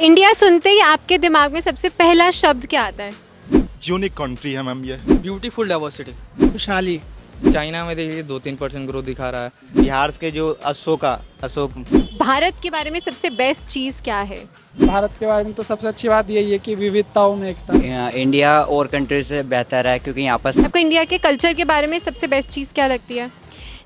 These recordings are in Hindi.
इंडिया सुनते ही आपके दिमाग में सबसे पहला शब्द क्या आता है? यूनिक कंट्री है मैम ये। Beautiful diversity. खुशहाली। चाइना में देखिए 2-3% ग्रोथ दिखा रहा है। बिहार के जो अशोक भारत के बारे में सबसे बेस्ट चीज़ क्या है? भारत के बारे में तो सबसे अच्छी बात यही है कि विविधताओं में एकता। इंडिया और कंट्री से बेहतर है क्योंकि यहाँ पर आपको इंडिया के कल्चर के बारे में सबसे बेस्ट चीज़ क्या लगती है?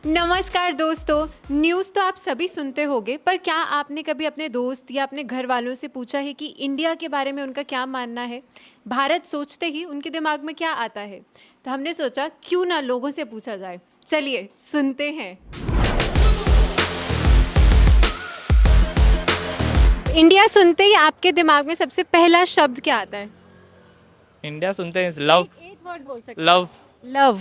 नमस्कार दोस्तों, न्यूज़ तो आप सभी सुनते होंगे, पर क्या आपने कभी अपने दोस्त या अपने घर वालों से पूछा है कि इंडिया के बारे में उनका क्या मानना है? भारत सोचते ही उनके दिमाग में क्या आता है? तो हमने सोचा क्यों ना लोगों से पूछा जाए। चलिए सुनते हैं। इंडिया सुनते ही आपके दिमाग में सबसे पहला शब्द क्या आता है? इंडिया सुनते हैं लव। एक वर्ड बोल सकते हैं। लव। लव।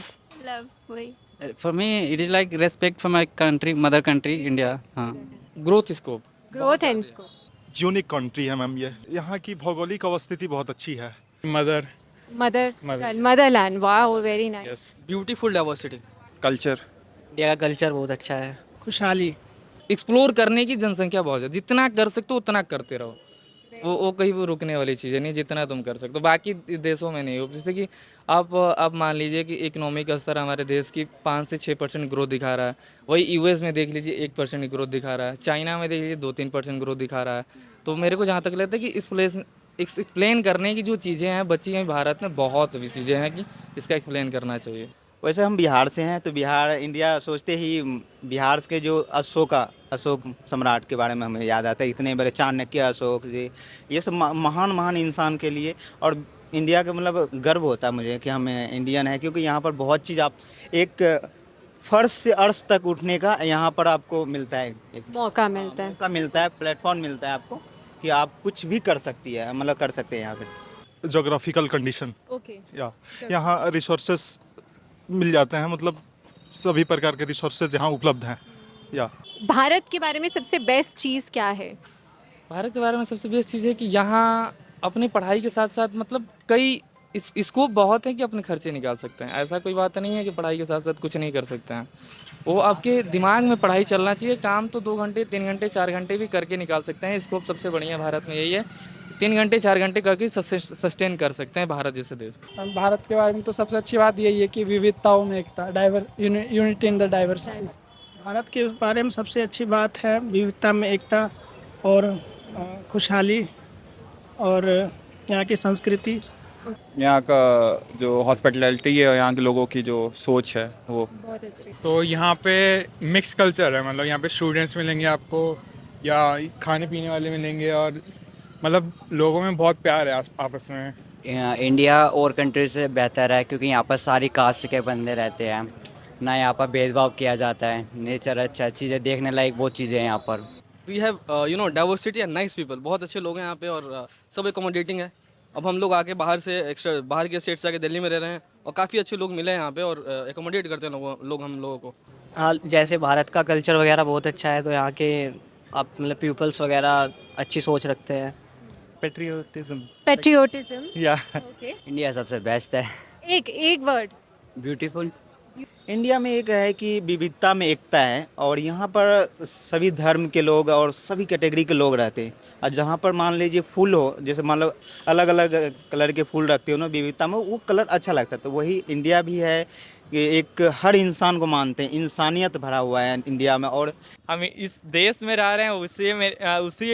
वही for me it is like respect for my country, mother country India. हाँ, growth scope. Growth and scope. Unique country है मैम ये। यहाँ की भौगोलिक अवस्थिति बहुत अच्छी है। मदर। मदरलैंड। वाह, very nice. Beautiful diversity. Culture. India का कल्चर बहुत अच्छा है। खुशहाली। एक्सप्लोर करने की जनसंख्या बहुत है, जितना कर सकते हो उतना करते रहो। वो कहीं वो रुकने वाली चीज़ है नहीं, जितना तुम कर सकते हो। बाकी देशों में नहीं हो, जैसे कि आप मान लीजिए कि इकोनॉमिक स्तर हमारे देश की 5 से 6% ग्रोथ दिखा रहा है। वही यूएस में देख लीजिए 1% ग्रोथ दिखा रहा है। चाइना में देख लीजिए 2-3% ग्रोथ दिखा रहा है। तो मेरे को जहाँ तक लगता है कि इस प्लेस एक्सप्लेन करने की जो चीज़ें हैं बची हैं भारत में, बहुत भी चीज़ें हैं कि इसका एक्सप्लेन करना चाहिए। वैसे हम बिहार से हैं तो बिहार इंडिया सोचते ही बिहार के जो अशोक सम्राट के बारे में हमें याद आता है। इतने बड़े चाणक्य अशोक जी, ये सब महान इंसान के लिए और इंडिया का मतलब गर्व होता है मुझे कि हम इंडियन है, क्योंकि यहाँ पर बहुत चीज़ आप एक फर्श से अर्श तक उठने का यहाँ पर आपको मिलता है, एक मौका मिलता है। मौका मिलता है, प्लेटफॉर्म मिलता है आपको कि आप कुछ भी कर सकती है, मतलब कर सकते हैं यहाँ से। Geographical condition okay. या यहाँ रिसोर्सेस मिल जाते हैं, मतलब सभी प्रकार के रिसोर्सेज यहाँ उपलब्ध हैं। या भारत के बारे में सबसे बेस्ट चीज़ क्या है? भारत के बारे में सबसे बेस्ट चीज़ है कि यहाँ अपनी पढ़ाई के साथ साथ मतलब कई स्कोप बहुत है कि अपने खर्चे निकाल सकते हैं। ऐसा कोई बात नहीं है कि पढ़ाई के साथ साथ कुछ नहीं कर सकते हैं। वो आपके दिमाग में पढ़ाई चलना चाहिए। काम तो 2 घंटे 3 घंटे 4 घंटे भी करके निकाल सकते हैं। स्कोप सबसे बढ़िया भारत में यही है, 3 घंटे 4 घंटे करके सस्टेन कर सकते हैं भारत जैसे देश। भारत के बारे में तो सबसे अच्छी बात यही है कि विविधताओं में एकता, unity in the diversity. Bharat के बारे में सबसे अच्छी बात है विविधता में एकता और खुशहाली और यहाँ की संस्कृति। यहाँ का जो हॉस्पिटैलिटी है, यहाँ के लोगों की जो सोच है वो बहुत अच्छी। तो यहाँ पे मिक्स कल्चर है, मतलब यहाँ पे स्टूडेंट्स मिलेंगे आपको या खाने पीने वाले मिलेंगे, और मतलब लोगों में बहुत प्यार है आपस में। इंडिया और कंट्री से बेहतर है क्योंकि यहाँ पर सारी कास्ट के बंदे रहते हैं, ना यहाँ पर भेदभाव किया जाता है। नेचर अच्छा, चीज़ें देखने लायक बहुत चीज़ें हैं यहाँ पर। We have diversity and nice people. बहुत अच्छे लोग हैं यहाँ पे और सब एकोमोडेटिंग है। अब हम लोग आके बाहर के स्टेट से आके दिल्ली में रह रहे हैं और काफ़ी अच्छे लोग मिले हैं यहाँ पे और एकोमोडेट करते हैं लोग हम लोगों को। हाँ, जैसे भारत का कल्चर वगैरह बहुत अच्छा है, तो यहाँ के आप मतलब पीपल्स वगैरह अच्छी सोच रखते हैं। पेट्रियोटिज्म। या ओके। इंडिया सबसे बेस्ट है। एक वर्ड। ब्यूटीफुल। इंडिया में एक है कि विविधता में एकता है, और यहाँ पर सभी धर्म के लोग और सभी कैटेगरी के लोग रहते हैं। और जहाँ पर मान लीजिए फूल हो, जैसे मान लो अलग अलग कलर के फूल रखते हो ना विविधता में, वो कलर अच्छा लगता है। तो वही इंडिया भी है कि एक हर इंसान को मानते हैं, इंसानियत भरा हुआ है इंडिया में। और हम इस देश में रह रहे हैं,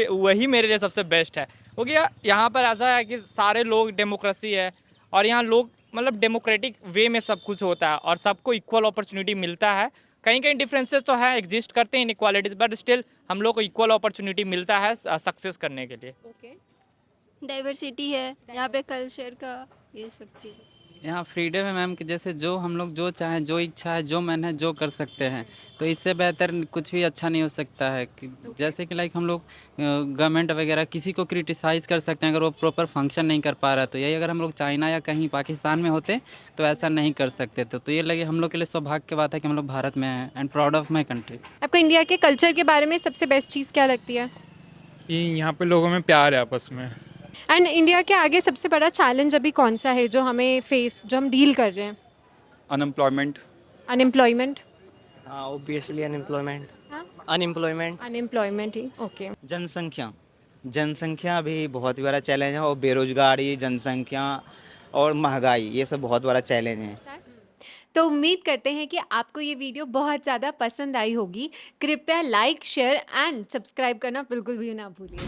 वही मेरे लिए सबसे बेस्ट है, क्योंकि यहाँ पर ऐसा है कि सारे लोग डेमोक्रेसी है और यहाँ लोग मतलब डेमोक्रेटिक वे में सब कुछ होता है और सबको इक्वल अपॉर्चुनिटी मिलता है। कहीं कहीं डिफरेंसेस तो है, एग्जिस्ट करते हैं इनइक्वालिटीज, बट स्टिल हम लोग को इक्वल अपॉर्चुनिटी मिलता है सक्सेस करने के लिए। ओके। डाइवर्सिटी है यहाँ पे, कल्चर का ये सब चीज़। यहाँ फ्रीडम है मैम कि जैसे जो हम लोग जो चाहें, जो इच्छा है, जो मन है, जो कर सकते हैं। तो इससे बेहतर कुछ भी अच्छा नहीं हो सकता है कि जैसे कि लाइक हम लोग गवर्नमेंट वगैरह किसी को क्रिटिसाइज़ कर सकते हैं अगर वो प्रॉपर फंक्शन नहीं कर पा रहा है। तो यही अगर हम लोग चाइना या कहीं पाकिस्तान में होते तो ऐसा नहीं कर सकते थे। तो ये लगे हम लोग के लिए सौभाग्य की बात है कि हम लोग भारत में हैं and proud of my country. आपको इंडिया के कल्चर के बारे में सबसे बेस्ट चीज़ क्या लगती है? कि यहाँ पे लोगों में प्यार है आपस में। एंड इंडिया के आगे सबसे बड़ा चैलेंज अभी कौन सा है जो हम डील कर रहे हैं? अनएम्प्लॉयमेंट। अनएम्प्लॉयमेंट। हाँ, ऑब्वियसली अनएम्प्लॉयमेंट। हाँ? अनएम्प्लॉयमेंट। अनएम्प्लॉयमेंट ही। ओके। जनसंख्या जनसंख्या भी बहुत ही बड़ा चैलेंज है और बेरोजगारी, जनसंख्या और महंगाई, ये सब बहुत बड़ा चैलेंज है। तो उम्मीद करते हैं कि आपको ये वीडियो बहुत ज़्यादा पसंद आई होगी। कृपया लाइक, शेयर एंड सब्सक्राइब करना बिल्कुल भी ना भूलिए।